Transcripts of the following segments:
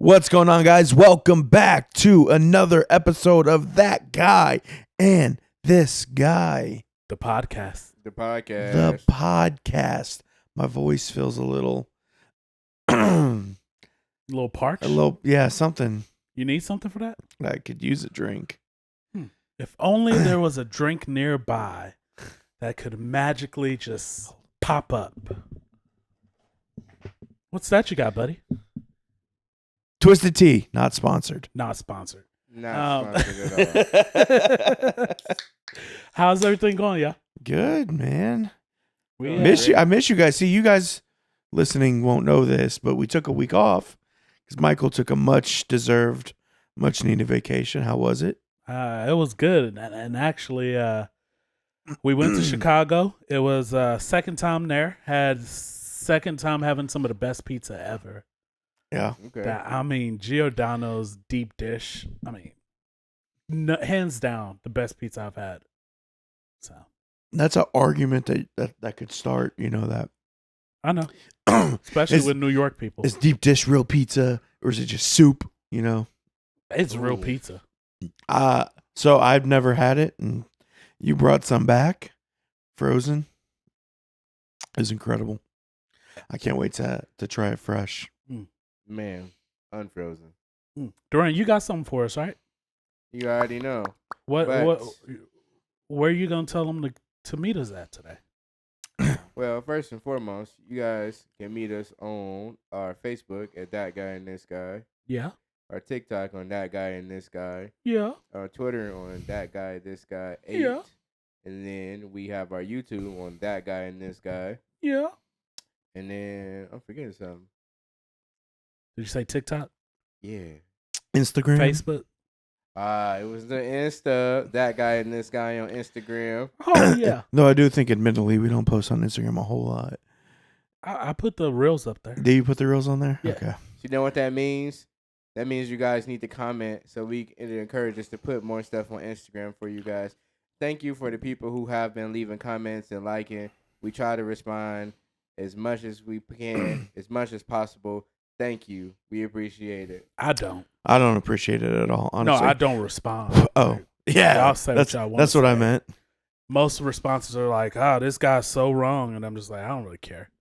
What's going on, guys? Welcome back to another episode of That Guy and This Guy. The podcast. The podcast. My voice feels a little... A little parched? Something. You need something for that? I could use a drink. If only there was a drink nearby that could magically just pop up. What's that you got, buddy? Twisted Tea, not sponsored. Not sponsored. Not sponsored at all. How's everything going, y'all? Good, man. We Miss you. I miss you guys. See, you guys listening won't know this, but we took a week off because Michael took a much-deserved, much-needed vacation. How was it? It was good. And actually, we went to Chicago. It was second time there. Had second time having some of the best pizza ever. Yeah. Okay. Giordano's deep dish. Hands down, the best pizza I've had. So That's an argument that could start, that. I know. Especially with New York people. Is deep dish real pizza or is it just soup, It's real pizza. So I've never had it, and you brought some back, frozen. It was incredible. I can't wait to try it fresh. Man, unfrozen. Duran, you got something for us, right? You already know. What? But- Where are you gonna tell them to meet us at today? Well, first and foremost, you guys can meet us on our Facebook at That Guy and This Guy, Yeah. our TikTok on That Guy and This Guy, Yeah. our Twitter on That Guy This Guy 8, Yeah. and then we have our YouTube on That Guy and This Guy, Yeah. and then I'm forgetting something. Did you say TikTok? Yeah. Instagram? Facebook? It was the Insta, That Guy and This Guy on Instagram. Oh yeah. No, I do think admittedly we don't post on Instagram a whole lot. I put the reels up there. Do you put the reels on there? Yeah. Okay. So you know what that means? That means you guys need to comment so it encourages us to put more stuff on Instagram for you guys. Thank you for the people who have been leaving comments and liking. We try to respond as much as we can, as much as possible. Thank you. We appreciate it. I don't. I don't appreciate it at all, honestly. No, I don't respond. Oh, yeah. Y'all say what y'all want. That's what I meant. Most responses are like, "Oh, this guy's so wrong," and I'm just like, I don't really care.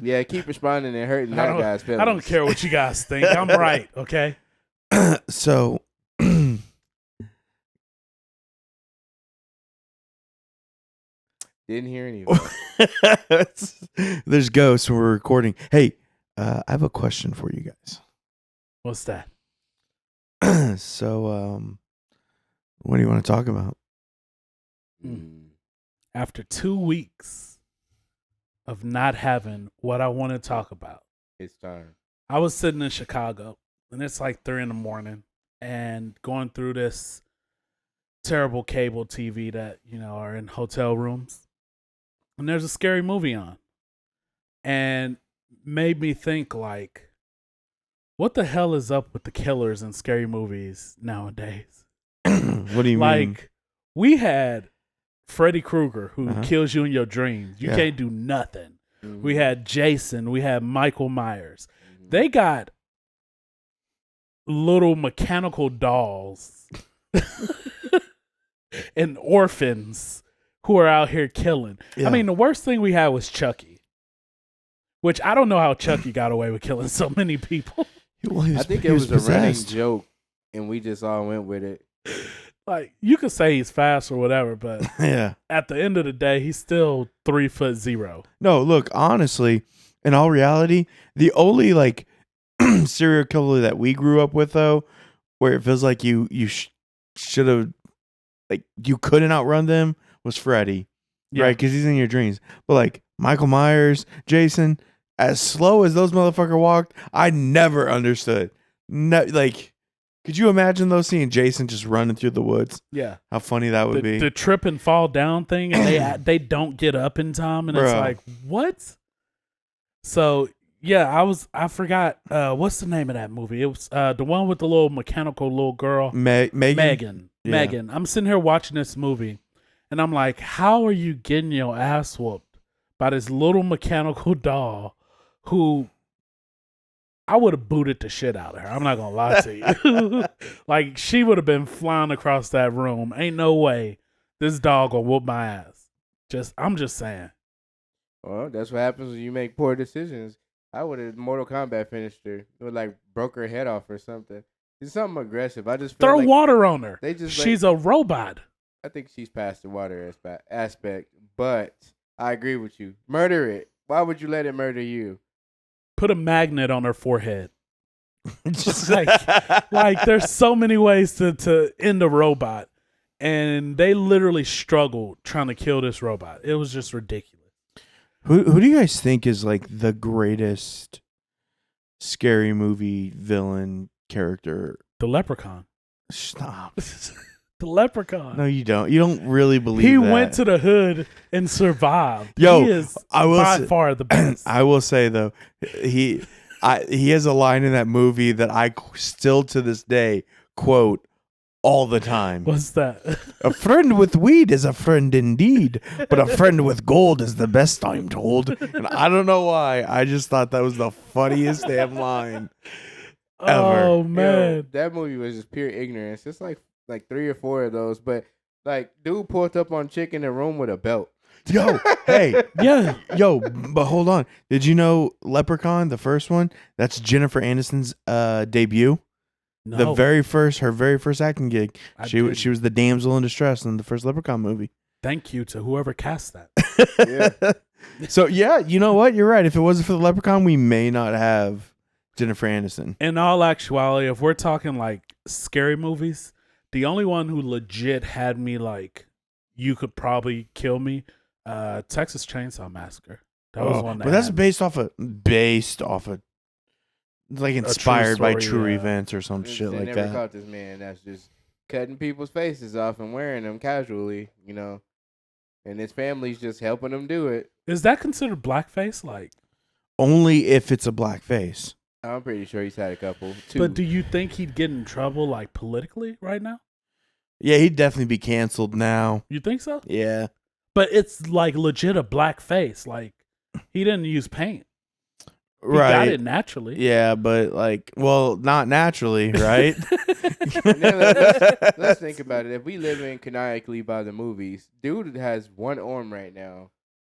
Yeah, keep responding and hurting that guy's feelings. I don't care what you guys think. I'm right. Okay. So, Didn't hear any of that. there's ghosts when we're recording. Hey, I have a question for you guys. What's that? So, what do you want to talk about? After 2 weeks of not having what I want to talk about, It's time. I was sitting in Chicago, and it's like 3 a.m, and going through this terrible cable TV that, are in hotel rooms. And there's a scary movie on. And made me think, like, what the hell is up with the killers in scary movies nowadays? What do you mean? Like, we had Freddy Krueger, who Uh-huh. kills you in your dreams. You Yeah. can't do nothing. Mhm. We had Jason. We had Michael Myers. Mhm. They got little mechanical dolls and orphans who are out here killing. Yeah. I mean, the worst thing we had was Chucky, which I don't know how Chucky got away with killing so many people. Well, he I was- think he it was a running possessed. joke, and we just all went with it. Like, you could say he's fast or whatever, but Yeah. at the end of the day, he's still 3'0". No, look, honestly, in all reality, the only serial killer that we grew up with, though, where it feels like you should have, you couldn't outrun them, was Freddy, Yeah. right? Because he's in your dreams. But Michael Myers, Jason, as slow as those motherfuckers walked, I never understood. Could you imagine though seeing Jason just running through the woods? Yeah. How funny that would be. The trip and fall down thing, and they don't get up in time, and it's Bro. like, what? So yeah, I forgot what's the name of that movie? It was the one with the little mechanical little girl, Megan. Megan. Yeah. Megan. I'm sitting here watching this movie, and I'm like, how are you getting your ass whooped by this little mechanical doll who I would have booted the shit out of her. I'm not gonna lie to you. Like she would have been flying across that room. Ain't no way this dog gonna whoop my ass. I'm just saying. Well, that's what happens when you make poor decisions. I would have Mortal Kombat finished her. It would like broke her head off or something. It's something aggressive. I just feel Throw like water on her. they just She's a robot. I think she's past the water aspect, but I agree with you. Murder it. Why would you let it murder you? Put a magnet on her forehead. Just like there's so many ways to end a robot, and they literally struggled trying to kill this robot. It was just ridiculous. Who do you guys think is like the greatest scary movie villain character? The Leprechaun. Stop. The Leprechaun. No, you don't. You don't really believe he that. went to the hood and survived. Yo, he is I will by say, far the best. I will say though, he has a line in that movie that I still to this day quote all the time. What's that? A friend with weed is a friend indeed, but a friend with gold is the best, I'm told. And I don't know why. I just thought that was the funniest damn line ever. Oh man, Yo, that movie was just pure ignorance. It's like 3 or 4 of those, but like dude pulled up on chick in the room with a belt. Yo, hey, yeah. yo, but hold on. Did you know Leprechaun, the first one? That's Jennifer Aniston's debut. No, Her very first acting gig. I She didn't. was the damsel in distress in the first Leprechaun movie. Thank you to whoever cast that. Yeah. So yeah, you know what? You're right. If it wasn't for the Leprechaun, we may not have Jennifer Aniston. In all actuality, if we're talking like scary movies, the only one who legit had me like, you could probably kill me, Texas Chainsaw Massacre. That was one. But that's based off of like inspired by story, true yeah. events or some shit They like never that. caught this man that's just cutting people's faces off and wearing them casually, you know. And his family's just helping him do it. Is that considered blackface? Like, Only if it's a black face. I'm pretty sure he's had a couple. 2. but do you think he'd get in trouble like politically right now? Yeah, he'd definitely be canceled now. You think so? Yeah. But it's like legit a black face. Like he didn't use paint. He Right. got it naturally. Yeah, but like, well, not naturally, right? And then let's think about it. If we live in canonically by the movies, dude has one arm right now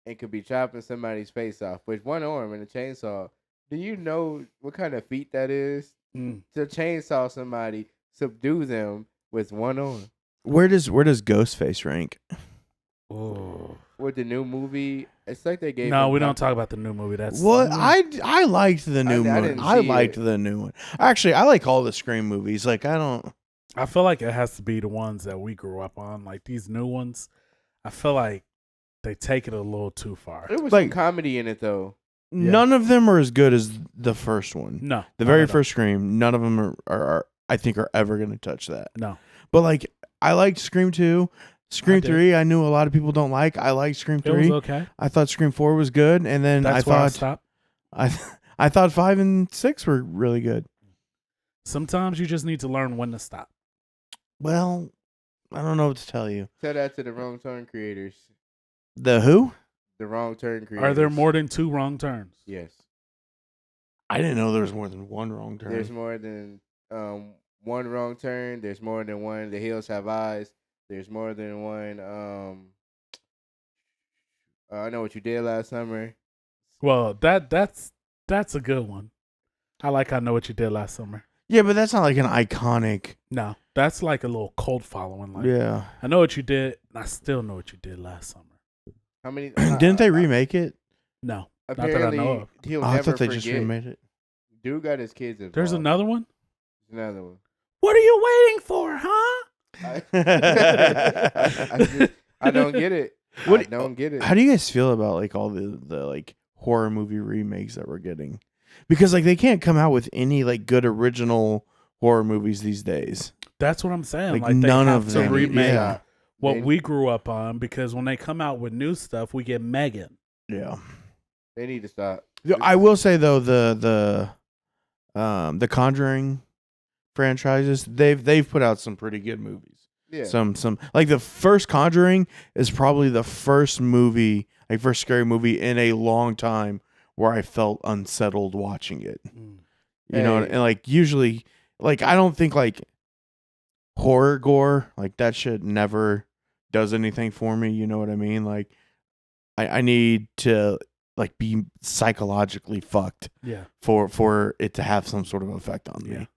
and could be chopping somebody's face off with one arm and a chainsaw. Do you know what kind of feat that is? Mm. To chainsaw somebody, subdue them with one arm. Where does Ghostface rank? Oh. With the new movie, it's like they gave. No, him we don't talk about the new movie. That's What I liked the new I one. didn't I see liked it. the new one. Actually, I like all the Scream movies. Like I don't. I feel like it has to be the ones that we grew up on. Like these new ones, I feel like they take it a little too far. There was like- some comedy in it though. Yeah. None of them are as good as the first one. No, The not very at all. first Scream. None of them are I think are ever going to touch that. No, But like I liked Scream 2. Scream did. 3, I knew a lot of people don't like. I liked Scream it was 3. okay. I thought Scream 4 was good, and then That's I where I thought stopped. I thought 5 and 6 were really good. Sometimes you just need to learn when to stop. Well, I don't know what to tell you. Tell that to the Wrong Turn creators. The who? The Wrong Turn creators. Are there more than 2 wrong turns? Yes. I didn't know there was more than one wrong turn. There's more than one wrong turn. There's more than one. The hills have eyes. There's more than one. I know what you did last summer. Well, that's a good one. I know what you did last summer. Yeah, but that's not like an iconic. No, that's like a little cult following. Like, Yeah. I know what you did, and I still know what you did last summer. How many? Didn't they remake it? No, not that I Apparently, know of. he'll Oh, I never thought they forget. just remade it. Dude got his kids involved. There's another one. There's another one. What are you waiting for, huh? I don't get it. What- I don't get it. How do you guys feel about like all the like horror movie remakes that we're getting? Because like they can't come out with any like good original horror movies these days. That's what I'm saying. Like, Like they none have of to them. remake Yeah. what They- we grew up on, because when they come out with new stuff, we get Megan. Yeah. They need to stop. I will say though the Conjuring franchises they've put out some pretty good movies. Yeah. Some like the first Conjuring is probably the first movie, like first scary movie in a long time where I felt unsettled watching it. You know, Hey. and like usually, like I don't think like horror gore, like that shit never does anything for me. You know what I mean? Like I need to like be psychologically fucked Yeah. for it to have some sort of effect on Yeah. me.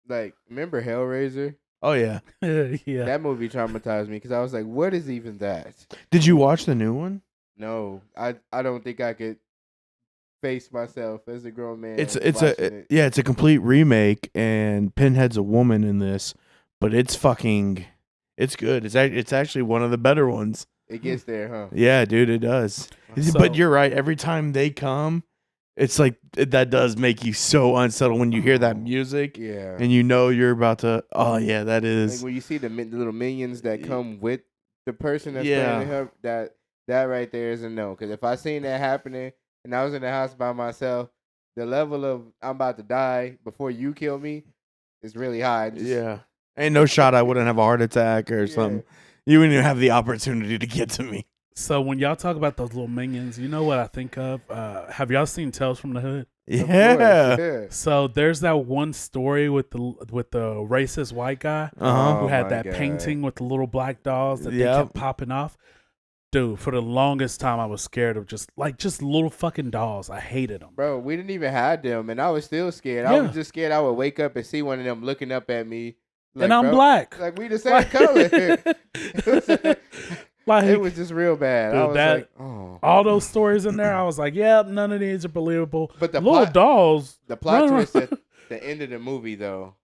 Like, remember Hellraiser? Oh yeah. Yeah. That movie traumatized me because I was like, what is even that? Did you watch the new one? No, I don't think I could face myself as a grown man. It's watching it. it's a complete remake, and Pinhead's a woman in this, but it's good. It's actually one of the better ones. It gets there, huh? Yeah, dude, it does. So- But you're right. Every time they come, it's like that does make you so unsettled when you hear that music, Yeah. and you know you're about to. Oh yeah, that Like is. when you see the little minions that come with the person that's Yeah. playing her, that right there is a no. Because if I seen that happening and I was in the house by myself, the level of I'm about to die before you kill me is really high. Yeah, ain't no shot I wouldn't have a heart attack or Yeah. something. You wouldn't even have the opportunity to get to me. So when y'all talk about those little minions, you know what I think of? Have y'all seen Tales from the Hood? Of course, Yeah. yeah. So there's that one story with the racist white guy Uh-huh. who Oh had my that God. painting with the little black dolls that they Yep. kept popping off. Dude, for the longest time, I was scared of just little fucking dolls. I hated them. Bro, we didn't even have them, and I was still scared. I Yeah. was just scared I would wake up and see one of them looking up at me. Like, And I'm bro, black. Like, we the same color. Like, It was just real bad. I Dude, was that- like, oh. all those stories in there, I was like, yep, none of these are believable. But the little plot- dolls. The plot Run, twist run. at the end of the movie, though,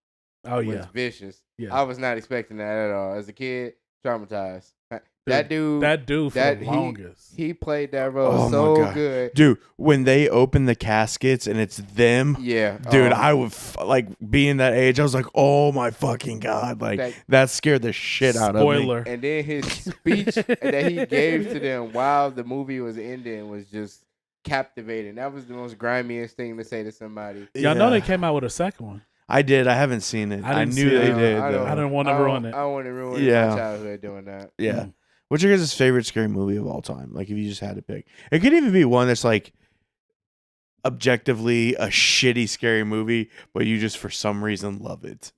Oh, was yeah. vicious. Yeah. I was not expecting that at all. As a kid, traumatized. That dude, That dude for that the he- longest. he played that role Oh my so God. good. Dude, when they open the caskets and it's them, Yeah. dude, oh, I would like being that age. I was like, oh my fucking God. Like That- that scared the shit out of me. Spoiler. And then his speech that he gave to them while the movie was ending was just captivating. That was the most grimiest thing to say to somebody. Y'all know they Yeah. came out with a second one. I did. I haven't seen it. I I, didn't knew see they it. did. I though. didn't want to I don't- ruin it. I don't want to ruin Yeah. my childhood doing that. Yeah. Mm. What's your guys' favorite scary movie of all time? Like, if you just had to pick, it could even be one that's like objectively a shitty scary movie, but you just for some reason love it.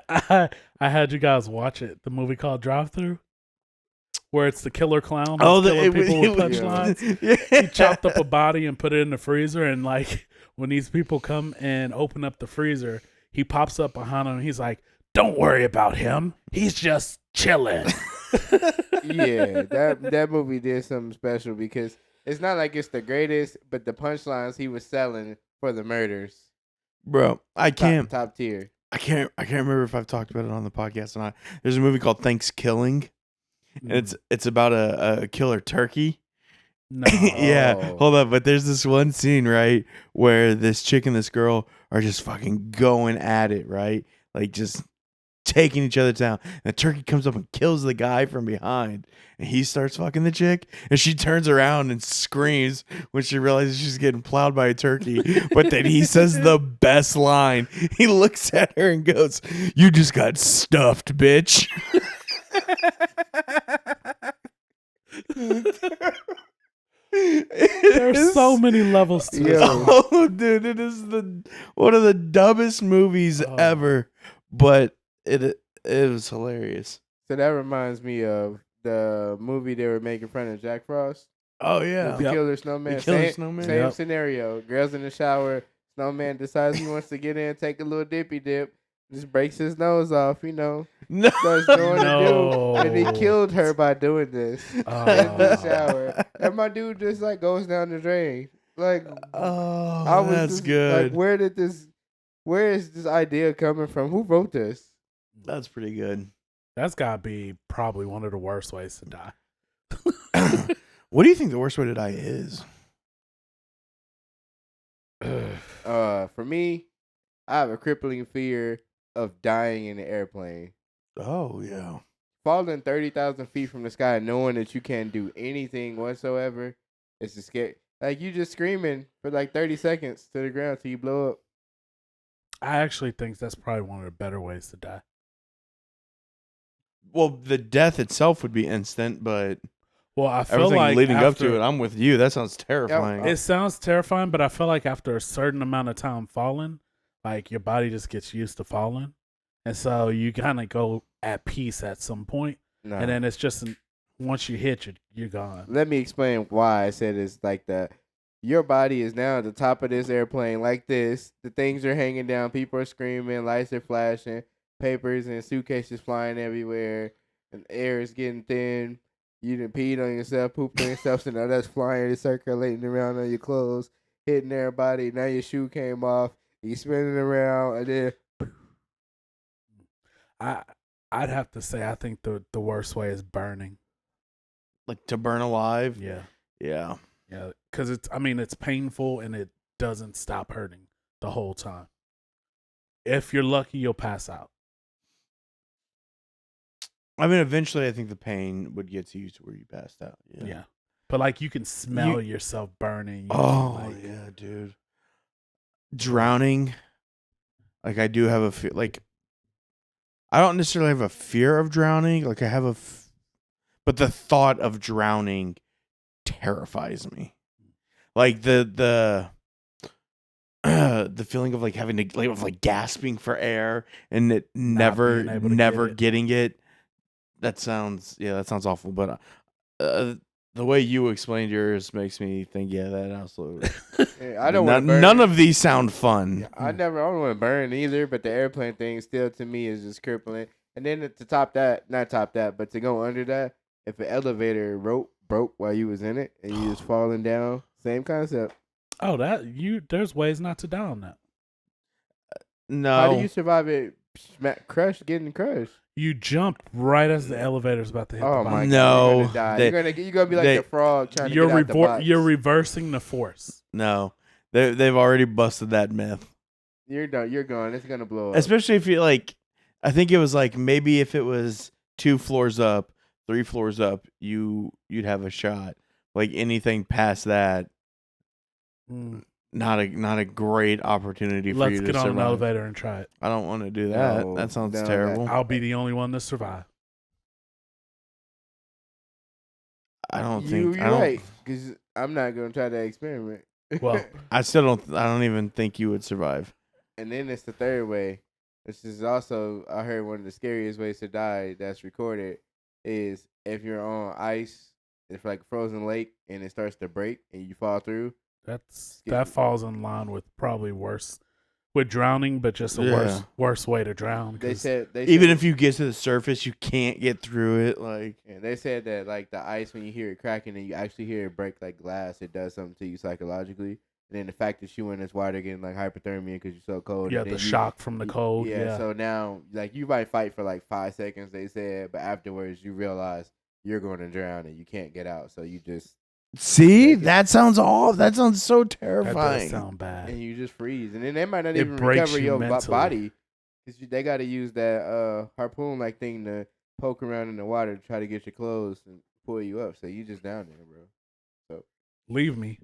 I had you guys watch it. The movie called Drive Through, where it's the killer clown. Oh, who's killing people with was- punchlines. yeah. He chopped up a body and put it in the freezer, and like when these people come and open up the freezer, he pops up behind him. And he's like, "Don't worry about him. He's just chilling." Yeah, that movie did something special because it's not like it's the greatest, but the punchlines he was selling for the murders, Bro, I can't top tier. I can't remember if I've talked about it on the podcast or not. There's a movie called Thanksgiving. And it's about a killer turkey. No. Yeah, Oh. hold up, but there's this one scene, right, where this chick and this girl are just fucking going at it, right? Like just taking each other down. And the turkey comes up and kills the guy from behind. And he starts fucking the chick. And she turns around and screams when she realizes she's getting plowed by a turkey. But then he says the best line. He looks at her and goes, "You just got stuffed, bitch." There's so many levels to this. Yo. movie. Oh, dude, it is one of the dumbest movies Oh. ever, but it was hilarious. So that reminds me of the movie they were making fun of Jack Frost. Oh yeah, The Yep. Killer Snowman. The Killer same, Snowman. Same Yep. scenario. Girls in the shower. Snowman decides he wants to get in, take a little dippy dip, just breaks his nose off, no, starts doing the No. do, and he killed her by doing this in the shower. And my dude just like goes down the drain. Like Oh, I was that's just, good. Like, where is this idea coming from? Who wrote this? That's pretty good. That's gotta be probably one of the worst ways to die. What do you think the worst way to die is? For me, I have a crippling fear of dying in an airplane. Oh yeah, Falling 30,000 feet from the sky, knowing that you can't do anything whatsoever, it's a scary. Like you just screaming for like 30 seconds to the ground till you blow up. I actually think that's probably one of the better ways to die. well, the death itself would be instant, but Well, I feel everything like leading up after- to it, I'm with you. That sounds terrifying. It sounds terrifying, but I feel like after a certain amount of time falling, like your body just gets used to falling, and so you kind of go at peace at some point, No. and then it's just once you hit, you're gone. Let me explain why I said it's like that. Your body is now at the top of this airplane like this. The things are hanging down. People are screaming. Lights are flashing. Papers and suitcases flying everywhere. And air is getting thin. You done peed on yourself, pooped on yourself, so now that's flying and circulating around on your clothes, hitting everybody. Now your shoe came off. You spinning around, and then I'd have to say I think the worst way is burning. Like to burn alive. Yeah. Yeah. Yeah, because it's painful and it doesn't stop hurting the whole time. If you're lucky, you'll pass out. I mean, eventually, I think the pain would get to you to where you passed out. Yeah. But like you can smell yourself burning. Yeah, dude. Drowning. Like I do have a fear. Like I don't necessarily have a fear of drowning. Like I have but the thought of drowning terrifies me. Like the feeling of like having to like of like gasping for air and it never getting it. That sounds awful. But the way you explained yours makes me think, that absolutely. I don't want to burn. None of these sound fun. Yeah, I don't want to burn either. But the airplane thing still to me is just crippling. And then to top that, not top that, but to go under that, if an elevator rope broke while you was in it and you was falling down, same concept. Oh, there's ways not to die on that. No. How do you survive it? Getting crushed. You jump right as the elevator's about to hit. Oh the my bottom. No, God! You're gonna die. You're gonna be like the frog trying to get out the box. You're reversing the force. No, they've already busted that myth. You're done. You're gone. It's gonna blow up. Especially if you like, I think it was like maybe if it was 2 floors up, 3 floors up, you'd have a shot. Like anything past that, not a great opportunity for you to survive. Let's get on an elevator and try it. I don't want to do that. No, that sounds no, terrible. I'll be the only one to survive. You're right, because I'm not gonna try that experiment. Well, I don't even think you would survive. And then it's the third way. This is also, I heard, one of the scariest ways to die that's recorded is if you're on ice, it's like a frozen lake, and it starts to break and you fall through. That falls in line with probably worse with drowning, but just a worse way to drown. They said even if you get to the surface, you can't get through it. Like, and they said that like the ice, when you hear it cracking and you actually hear it break like glass, it does something to you psychologically. And then the fact that you in this water getting like hypothermia because you're so cold. Yeah, the shock from the cold. Yeah. So now, like, you might fight for like 5 seconds, they said, but afterwards you realize you're going to drown and you can't get out. So you just see, that sounds so terrifying. That does sound bad. And you just freeze, and then they might not even recover your body because they got to use that harpoon like thing to poke around in the water to try to get your clothes and pull you up. So you just down there, bro. So leave me.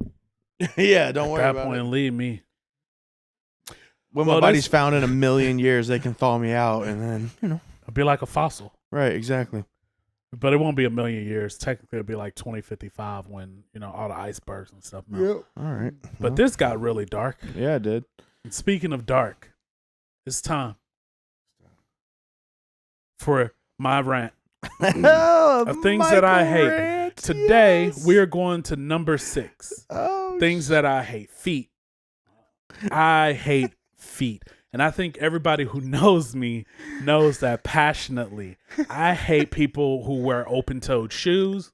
Yeah, don't worry about it. At that point, point, leave me. When my body's found in 1,000,000 years, they can thaw me out, and then I'll be like a fossil. Right, exactly. But it won't be 1,000,000 years. Technically, it'll be like 2055 when all the icebergs and stuff melt. yep. All right. But this got really dark. Yeah, it did. And speaking of dark, it's time for my rant of things that I hate. Today, we are going to number 6. Things that I hate. Feet. I hate feet. And I think everybody who knows me knows that passionately. I hate people who wear open-toed shoes.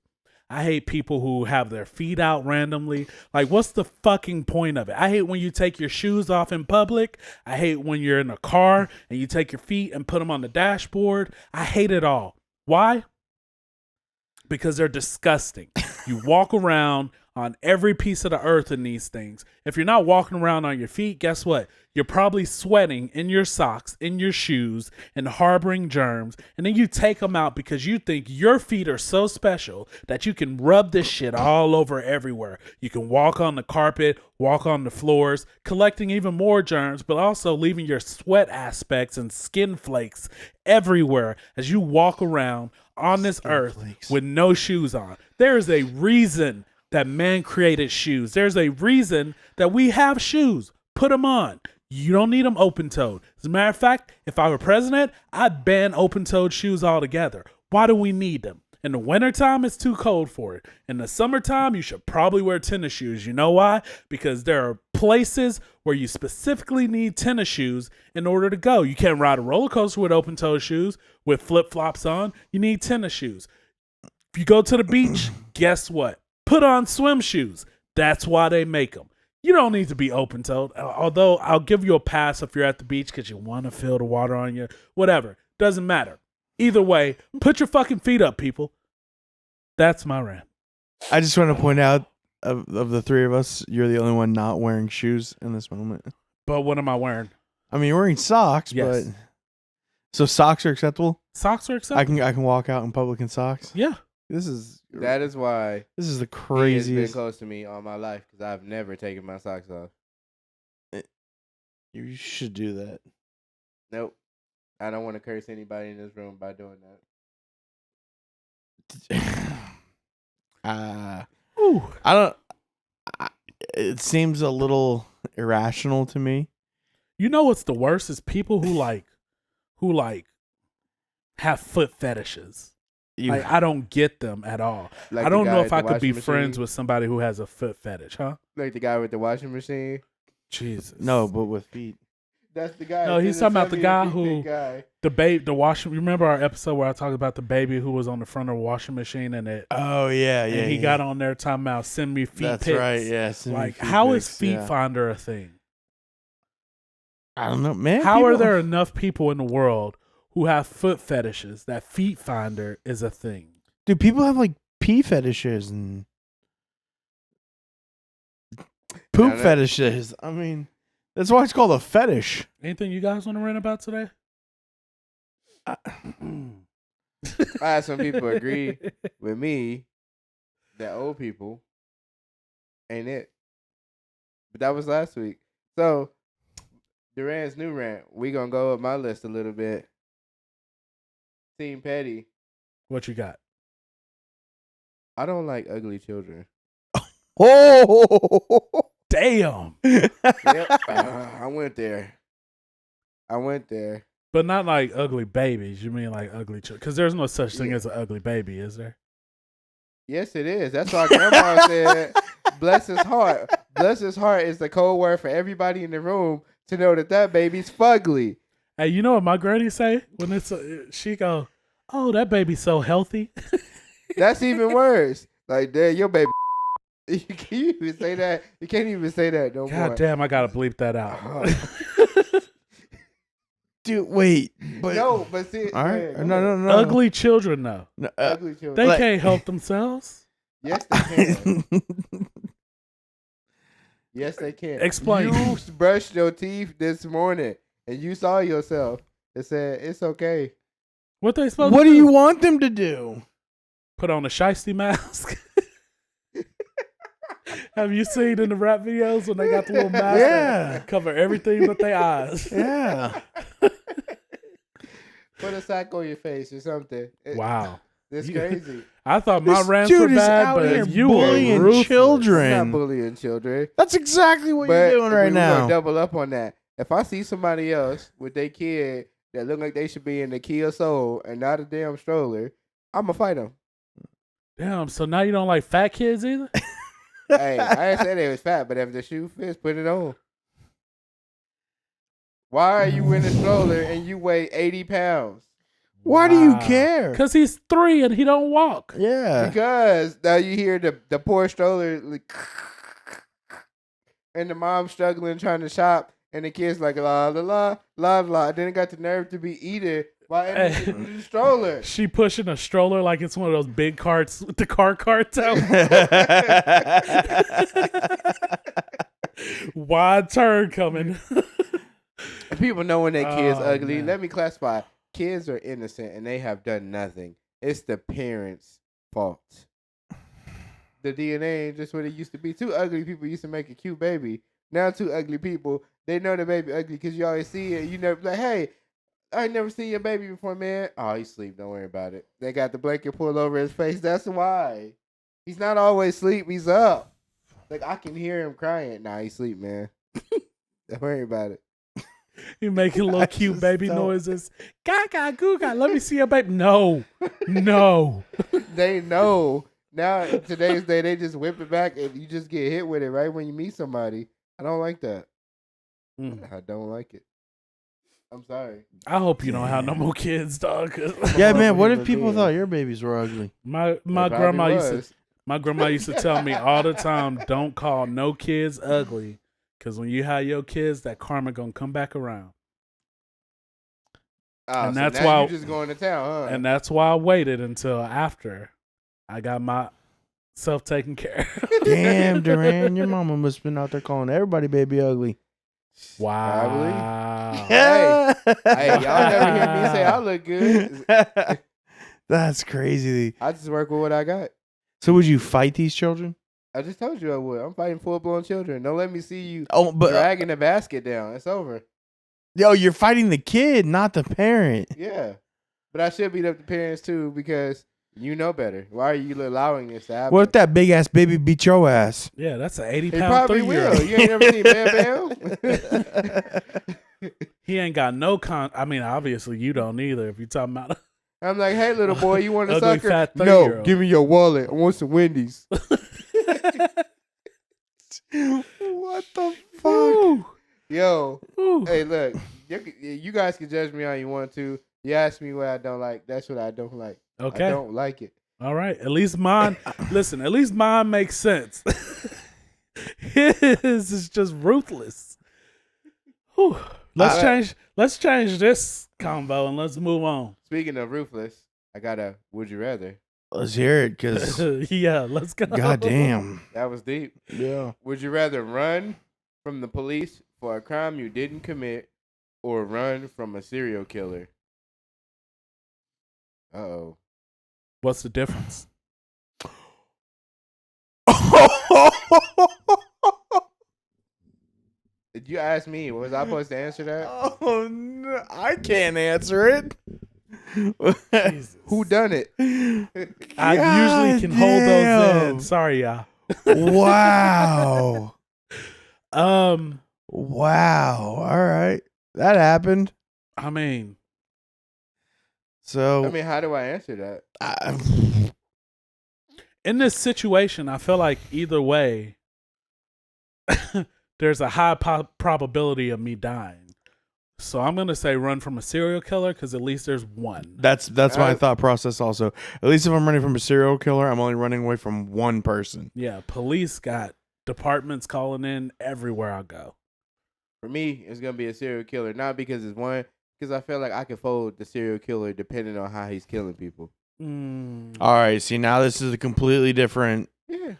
I hate people who have their feet out randomly. Like, what's the fucking point of it? I hate when you take your shoes off in public. I hate when you're in a car and you take your feet and put them on the dashboard. I hate it all. Why? Because they're disgusting. You walk around on every piece of the earth in these things. If you're not walking around on your feet, guess what? You're probably sweating in your socks, in your shoes, and harboring germs. And then you take them out because you think your feet are so special that you can rub this shit all over everywhere. You can walk on the carpet, walk on the floors, collecting even more germs, but also leaving your sweat aspects and skin flakes everywhere as you walk around on this earth with no shoes on. There is a reason that man created shoes. There's a reason that we have shoes. Put them on. You don't need them open-toed. As a matter of fact, if I were president, I'd ban open-toed shoes altogether. Why do we need them? In the wintertime, it's too cold for it. In the summertime, you should probably wear tennis shoes. You know why? Because there are places where you specifically need tennis shoes in order to go. You can't ride a roller coaster with open-toed shoes, with flip-flops on. You need tennis shoes. If you go to the beach, guess what? Put on swim shoes. That's why they make them. You don't need to be open-toed. Although I'll give you a pass if you're at the beach because you want to feel the water on you. Whatever. Doesn't matter. Either way, put your fucking feet up, people. That's my rant. I just want to point out, of the three of us, you're the only one not wearing shoes in this moment. But what am I wearing? I mean, you're wearing socks, Yes. but so socks are acceptable. Socks are acceptable. I can walk out in public in socks. Yeah. That is why This is the he has been craziest. close to me all my life because I've never taken my socks off. You should do that. Nope. I don't want to curse anybody in this room by doing that. Ooh. I don't. It seems a little irrational to me. You know what's the worst is people who have foot fetishes. Like, I don't get them at all. Like I don't the know guy if at I the could be washing friends machine? with somebody who has a foot fetish, huh? Like the guy with the washing machine. Jesus. No, but with feet. That's the guy. No, he's talking about the guy who- Guy. The washing. Remember our episode where I talked about the baby who was on the front of a washing machine and it Oh yeah, yeah. and he yeah. got on there talking about send me feet That's pics. right. Yeah. send me Like, feet how is pics, Feet yeah. Finder a thing? I don't know, man. How are people- there enough people in the world who have foot fetishes that Feet Finder is a thing? Dude, people have like pee fetishes and poop that- fetishes. I mean, that's why it's called a fetish. Anything you guys want to rant about today? I had some people agree with me that old people ain't it. But that was last week. So Duran's new rant. We gonna go up my list a little bit. Team Petty. What you got? I don't like ugly children. Oh, Damn. Yep. I went there. But not like ugly babies. You mean like ugly children? Because there's no such thing as an ugly baby, is there? Yes, it is. That's why Grandma said, "Bless his heart." Bless his heart is the code word for everybody in the room to know that baby's fugly. Hey, you know what my granny say when she go, "Oh, that baby's so healthy." That's even worse. Like, damn, your baby. You can't even say that. You can't even say that no more. God damn, I gotta bleep that out. dude, wait. But No, but see. all right. yeah, go No, ahead. no, no. Ugly children, though. No, Ugly children. They Like- can't help themselves. Yes, they can. Yes, they can. Explain. You brushed your teeth this morning and you saw yourself and said, "It's okay." What they supposed what to do you want them to do? Put on a shiesty mask. Have you seen in the rap videos when they got the little mask Yeah. that cover everything but their eyes? Yeah. Put a sack on your face or something. Wow. It's You- crazy. I thought my This rants dude were is bad, out here but you were bullying ruthless. children. I'm not bullying children. That's exactly what But you're doing right we're now. gonna double up on that. If I see somebody else with their kid that look like they should be in the Kia Soul and not a damn stroller, I'ma fight them. Damn, so now you don't like fat kids either? Hey, I didn't say they was fat, but if the shoe fits, put it on. Why are you in a stroller and you weigh 80 pounds? Why do you Wow. care? Because he's 3 and he don't walk. Yeah. Because now you hear the poor stroller like, and the mom struggling trying to shop, and the kid's like la la la la la. Then it got the nerve to be eaten by the stroller. She pushing a stroller like it's one of those big carts with the car carts out. Wide turn coming. And people know when their kid's Oh, ugly. man. Let me classify. Kids are innocent and they have done nothing. It's the parents' fault. The DNA ain't just what it used to be. Two ugly people used to make a cute baby. Now two ugly people, they know the baby ugly because you always see it. You never like, hey, I ain't never seen your baby before, man. Oh, he's asleep. Don't worry about it. They got the blanket pulled over his face. That's why. He's not always asleep. He's up. Like, I can hear him crying. Nah, he's asleep, man. Don't worry about it. You making little I cute just baby don't- noises. Gaga, googa. Let me see your baby. No. They know. Now, in today's day, they just whip it back and you just get hit with it right when you meet somebody. I don't like that. Mm. I don't like it. I'm sorry. I hope you don't have no more kids, dog. 'cause Yeah, horrible man. What if human people being. thought your babies were ugly? my It grandma probably used to was. my grandma used to tell me all the time, don't call no kids ugly, because when you have your kids, that karma gonna come back around. Oh, And so that's now why- you just going to town, huh? And that's why I waited until after I got myself taken care of. Damn, Duran, your mama must have been out there calling everybody baby ugly. Wow. Hey, y'all never hear me say I look good. That's crazy. I just work with what I got. So would you fight these children? I just told you I would. I'm fighting full-blown children. Don't let me see you Oh, but dragging the basket down. It's over. yo, you're fighting the kid, not the parent. Yeah. But I should beat up the parents too because you know better. Why are you allowing this to happen? What if that big ass baby beat your ass? Yeah, that's an He 80-pound probably will. 3-year-old. You ain't never seen Bam Bam? He ain't got no I mean, obviously you don't either. If you're talking about I'm like, hey, little boy, you want a ugly sucker? fat No, 30-year-old. give me your wallet. I want some Wendy's. What the fuck? Ooh, Yo, ooh. hey, look, you guys can judge me how you want to. You ask me what I don't like. That's what I don't like. Okay. I don't like it. All right. At least mine. Listen. At least mine makes sense. His is just ruthless. Whew. Let's change this combo and let's move on. Speaking of ruthless, I got a would you rather. Let's hear it, cause Yeah, let's go. goddamn. That was deep. Yeah. Would you rather run from the police for a crime you didn't commit or run from a serial killer? Uh-oh. What's the difference? Did you ask me? Was I supposed to answer that? Oh no, I can't answer it. Jesus. Who done it? I usually can hold those in. Sorry, y'all. Wow. Um, Wow. All right. That happened. I mean, So I mean, how do I answer that? in this situation, I feel like either way, there's a high probability of me dying. So I'm gonna say run from a serial killer because at least there's one. that's my thought process also. At least if I'm running from a serial killer, I'm only running away from one person. Yeah, police got departments calling in everywhere I go. For me, it's gonna be a serial killer, not because it's one, because I feel like I can fold the serial killer depending on how he's killing people. All right, see now this is a completely different Yeah,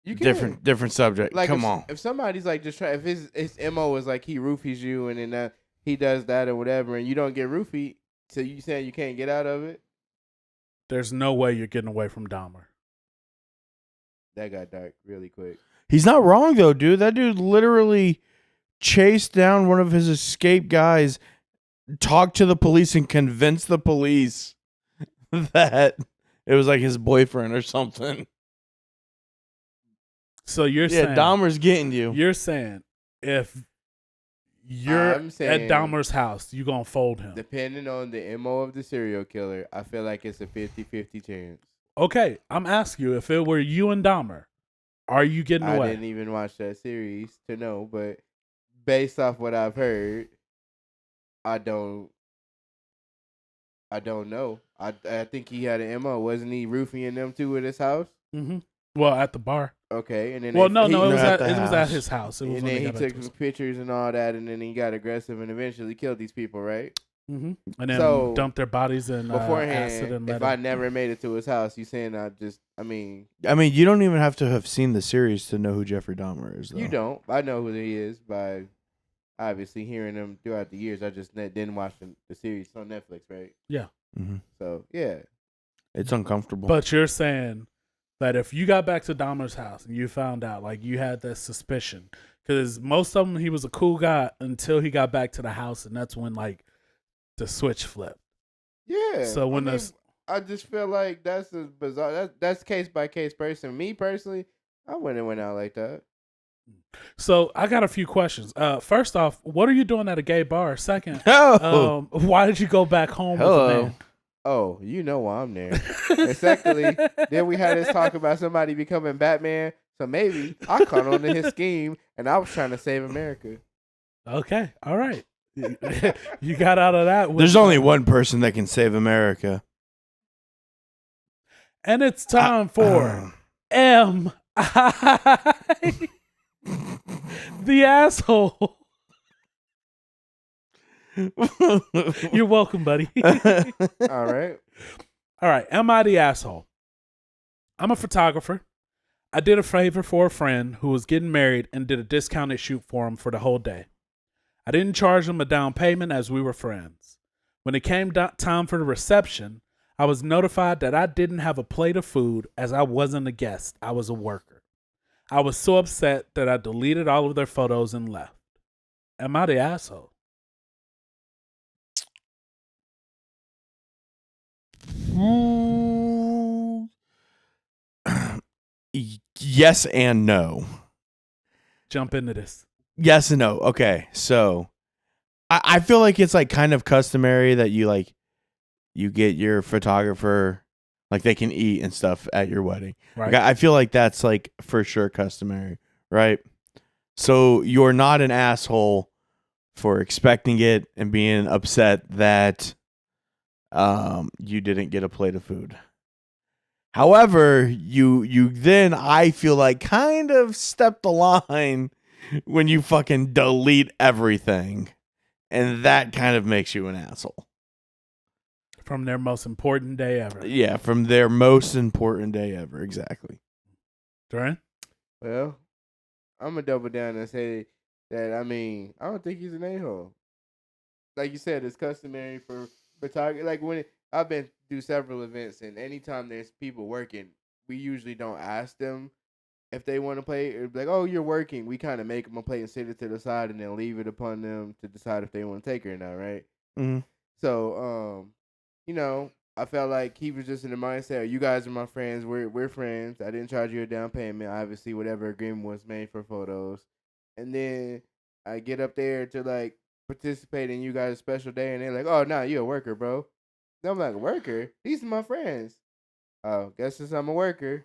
you can. different subject. Like Come if, on. if somebody's like just trying, if his mo is like he roofies you and then he does that or whatever, and you don't get roofied, so you saying you can't get out of it? There's no way you're getting away from Dahmer. That got dark really quick. He's not wrong though, dude. That dude literally chased down one of his escaped guys, talked to the police, and convinced the police that it was like his boyfriend or something. So you're Yeah, saying Dahmer's getting you. You're saying if you're I'm saying at Dahmer's house, you gonna fold him. Depending on the MO of the serial killer, I feel like it's a 50-50 chance. Okay, I'm asking you, if it were you and Dahmer, are you getting I away? didn't even watch that series to know, but based off what I've heard, I don't know. I think he had an MO. Wasn't he roofing them too at his house? Mm-hmm. Well, at the bar. Okay, and then Well, he- no, he- it was at at the it was house. at his house. It was and when then they he got took back to some his- pictures and all that, and then he got aggressive and eventually killed these people, right? Mhm. And then So, dumped their bodies in acid Beforehand, and let if I them- never made it to his house, you saying I mean, I mean, you don't even have to have seen the series to know who Jeffrey Dahmer is. Though. you don't. I know who he is by obviously hearing him throughout the years. I just didn't watch the series on Netflix, right? Mhm. So, yeah. It's uncomfortable. But you're saying that if you got back to Dahmer's house and you found out, like you had that suspicion, because most of them he was a cool guy until he got back to the house, and that's when like the switch flipped. Yeah. So when I just feel like that's a bizarre. That's case by case person. Me personally, I wouldn't have went out like that. So I got a few questions. First off, what are you doing at a gay bar? Second, Oh, why did you go back home with a Hello. man? Oh, you know why I'm there. And secondly, then we had this talk about somebody becoming Batman. So maybe I caught on to his scheme, and I was trying to save America. Okay, all right. You got out of that. there's only one person that can save America. And it's time for M. The asshole. You're welcome, buddy. All right. All right. Am I the asshole? I'm a photographer. I did a favor for a friend who was getting married and did a discounted shoot for him for the whole day. I didn't charge him a down payment as we were friends. When it came time for the reception, I was notified that I didn't have a plate of food as I wasn't a guest. I was a worker. I was so upset that I deleted all of their photos and left. Am I the asshole? Yes and no. Jump into this. Yes and no. Okay, so I feel like it's like kind of customary that you get your photographer, like they can eat and stuff at your wedding. Right. Like, I feel like that's like for sure customary, right? So you're not an asshole for expecting it and being upset that you didn't get a plate of food. However, you then, I feel like, kind of stepped the line when you fucking delete everything, and that kind of makes you an asshole. From their most important day ever. Yeah, from their most important day ever. Exactly. Duran? Well, I'm gonna double down and say that I don't think he's an a-hole. Like you said, it's customary for photography. Like I've been through several events, and anytime there's people working, we usually don't ask them if they want to play. It'd be like, oh, you're working. We kind of make them a plate and sit it to the side, and then leave it upon them to decide if they want to take it or not, right? Mm-hmm. So, I felt like he was just in the mindset, you guys are my friends. We're friends. I didn't charge you a down payment. Obviously, whatever agreement was made for photos. And then I get up there to, like, participate in you guys' special day, and they're like, oh, nah, you a worker, bro. And I'm like, a worker? These are my friends. Oh, guess since I'm a worker.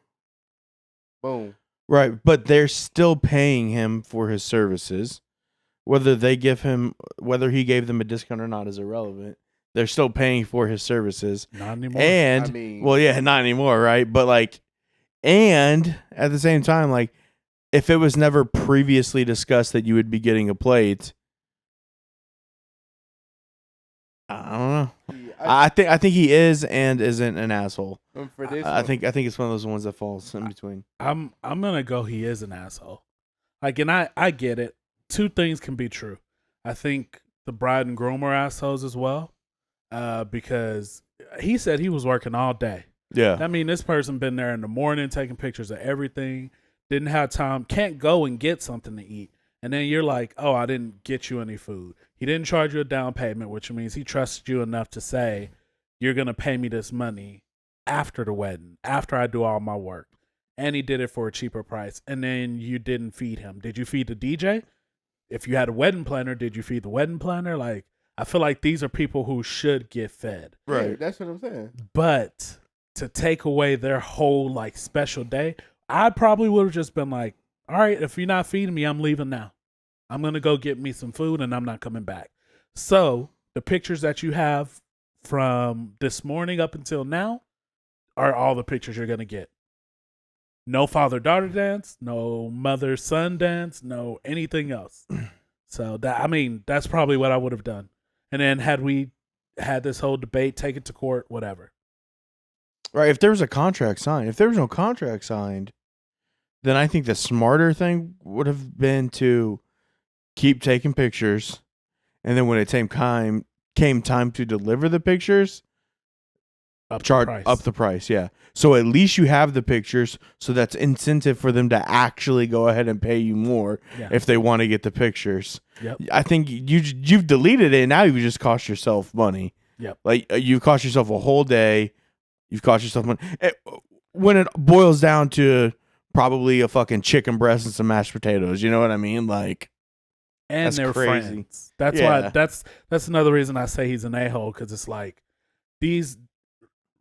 Boom. Right, but they're still paying him for his services. Whether he gave them a discount or not is irrelevant. They're still paying for his services. Not anymore. And well, yeah, not anymore, right? But like, and at the same time, like, if it was never previously discussed that you would be getting a plate, I don't know. I think he is and isn't an asshole. For this I think it's one of those ones that falls in between. I'm gonna go. He is an asshole. Like, and I get it. Two things can be true. I think the bride and groom are assholes as well, because he said he was working all day. Yeah, I mean, this person been there in the morning taking pictures of everything. Didn't have time. Can't go and get something to eat. And then you're like, oh, I didn't get you any food. He didn't charge you a down payment, which means he trusted you enough to say, you're going to pay me this money after the wedding, after I do all my work. And he did it for a cheaper price. And then you didn't feed him. Did you feed the DJ? If you had a wedding planner, did you feed the wedding planner? Like, I feel like these are people who should get fed. Right. Yeah, that's what I'm saying. But to take away their whole, like, special day, I probably would have just been like, all right, if you're not feeding me, I'm leaving now. I'm going to go get me some food and I'm not coming back. So the pictures that you have from this morning up until now are all the pictures you're going to get. No father-daughter dance, no mother-son dance, no anything else. So that's probably what I would have done. And then had we had this whole debate, take it to court, whatever. Right. If there was a contract signed, if there was no contract signed, then I think the smarter thing would have been to keep taking pictures, and then when it came time to deliver the pictures, charge up the price. Yeah. So at least you have the pictures, so that's incentive for them to actually go ahead and pay you more if they want to get the pictures. Yep. I think you've deleted it, and now you've just cost yourself money. Yep. Like, you've cost yourself a whole day. You've cost yourself money. When it boils down to probably a fucking chicken breast and some mashed potatoes. You know what I mean? Like, And that's they're crazy. friends. That's Yeah. why. That's another reason I say he's an a-hole, because it's like these,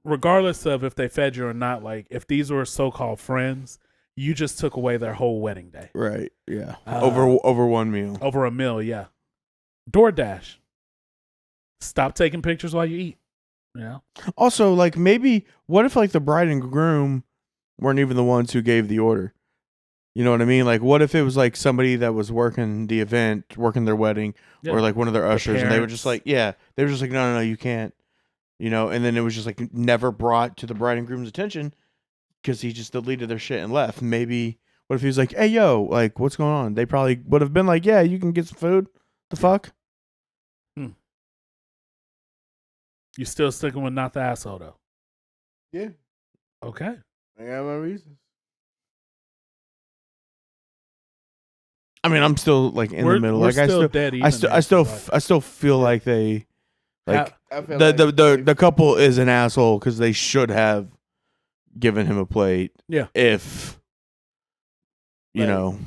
regardless of if they fed you or not. Like, if these were so-called friends, you just took away their whole wedding day right? Yeah, over one meal. over a meal. Yeah. DoorDash. Stop taking pictures while you eat. You know. Also, like, maybe what if like the bride and groom weren't even the ones who gave the order? You know what I mean? Like, what if it was like somebody that was working the event, working their wedding, Yeah. or like one of their ushers, and they were just parents. like, yeah, they were just like, no, you can't. You know, and then it was just like never brought to the bride and groom's attention because he just deleted their shit and left. Maybe what if he was like, hey, yo, like, what's going on? They probably would have been like, yeah, you can get some food. The fuck? You still sticking with not the asshole though? Yeah, Okay. I got my reasons. I mean, I'm still like in the middle. We're Like, still dead even. I still feel like they, like, I feel the couple is an asshole because they should have given him a plate. Yeah. If you Like- know,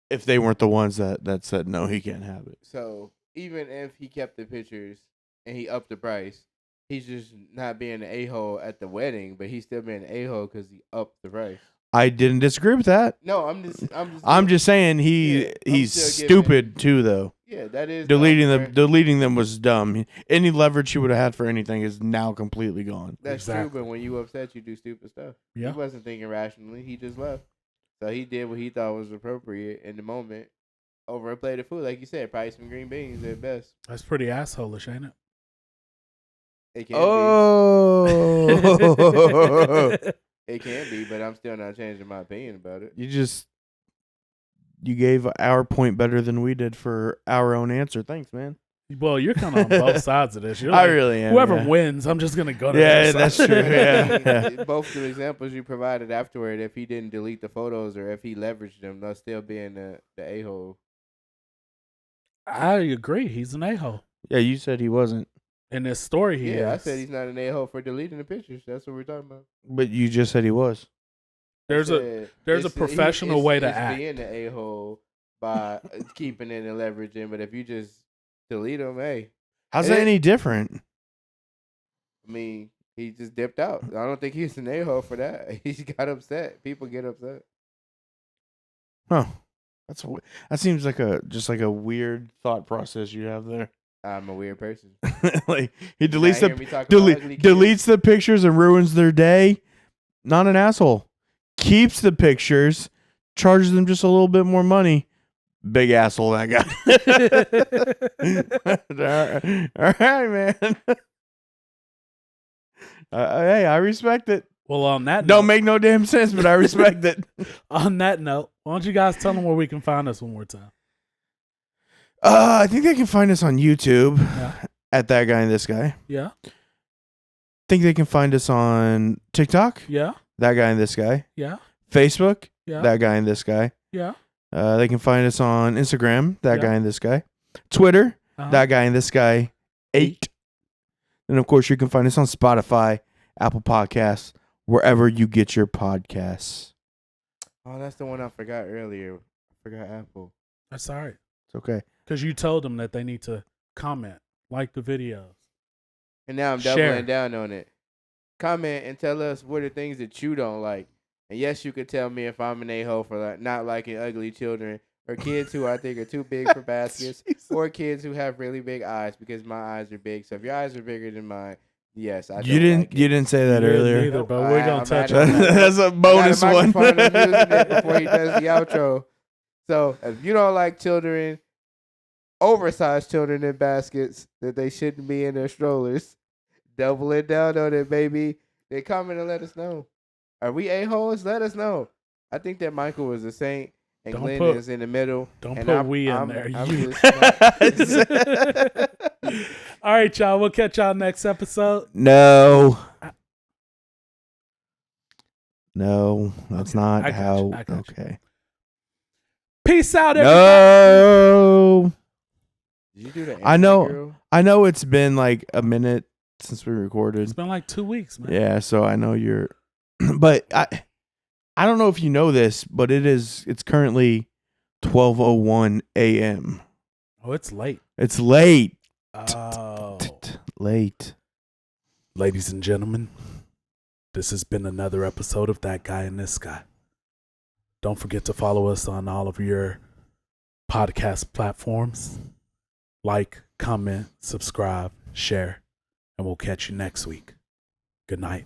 if they weren't the ones that said no, he can't have it. So even if he kept the pictures and he upped the price, he's just not being an a-hole at the wedding, but he's still being an a-hole because he upped the price. I didn't disagree with that. No, I'm just saying Yeah, I'm he's still stupid too, though. yeah, that is Deleting them was dumb. Any leverage he would have had for anything is now completely gone. That's Exactly. true, but when you upset, you do stupid stuff. Yeah. He wasn't thinking rationally. He just left. So he did what he thought was appropriate in the moment over a plate of food. Like you said, probably some green beans at best. That's pretty asshole-ish, ain't it? It can Oh, be. It can be, but I'm still not changing my opinion about it. you gave our point better than we did for our own answer. Thanks, man. Well, you're kind of on both sides of this. You're I like, really am. whoever yeah. wins, I'm just gonna go to. Yeah, their that's side. true. Yeah. Both the examples you provided afterward, if he didn't delete the photos or if he leveraged them, they'll still be in the a-hole. I agree. He's an a-hole. Yeah, you said he wasn't, In this story, he Yeah, I is. said he's not an a-hole for deleting the pictures. That's what we're talking about. but you just said he was. There's a professional way to act. Being the a-hole by keeping it and leveraging, but if you just delete them, hey, How's that any different? I mean, he just dipped out. I don't think he's an a-hole for that. He got upset. People get upset. Huh? That seems like a weird thought process you have there. I'm a weird person. Like, he Not deletes hearing me talk about ugly kids. deletes the pictures and ruins their day. Not an asshole. Keeps the pictures, charges them just a little bit more money. Big asshole, that guy. All right, man. Hey, I respect it. Well, on that Don't note, make no damn sense, but I respect it. on that note, why don't you guys tell them where we can find us one more time? I think they can find us on YouTube Yeah. at That Guy and This Guy. Yeah. Think they can find us on TikTok, Yeah. That Guy and This Guy. Yeah. Facebook, Yeah. That Guy and This Guy. Yeah. They can find us on Instagram, That Yeah. Guy and This Guy. Twitter, Uh-huh. That Guy and This Guy 8. And of course, you can find us on Spotify, Apple Podcasts, wherever you get your podcasts. Oh, that's the one I forgot earlier. I forgot Apple. That's all right. It's okay. Because you told them that they need to comment, like the videos. And now I'm Share. doubling down on it. Comment and tell us what are things that you don't like. And yes, you could tell me if I'm an a-hole for like not liking ugly children or kids who I think are too big for baskets or kids who have really big eyes because my eyes are big. So if your eyes are bigger than mine, yes, I You don't didn't. like it. You didn't say that You didn't earlier. either, but we're gonna I'm touch not- on that. That's a bonus I got a one. microphone, I'm using it before he does the outro. So if you don't like children, oversized children in baskets that they shouldn't be in their strollers, double it down on it, baby. They comment and let us know. Are we a-holes? Let us know. I think that Michael was a saint and Don't Glenn put- is in the middle. Don't and put we in there. I'm You. just All right, y'all. We'll catch y'all next episode. No. No, that's Okay, not I got how. you, I got you. Okay. Peace out, everybody. No. Did you do the I know. Anthony girl? I know it's been like a minute since we recorded. It's been like 2 weeks, man. Yeah, so I know you're. But I don't know if you know this, but it's currently 12:01 a.m. Oh, it's late. It's late. Oh. Late. Ladies and gentlemen, this has been another episode of That Guy and This Guy. Don't forget to follow us on all of your podcast platforms. Like, comment, subscribe, share, and we'll catch you next week. Good night.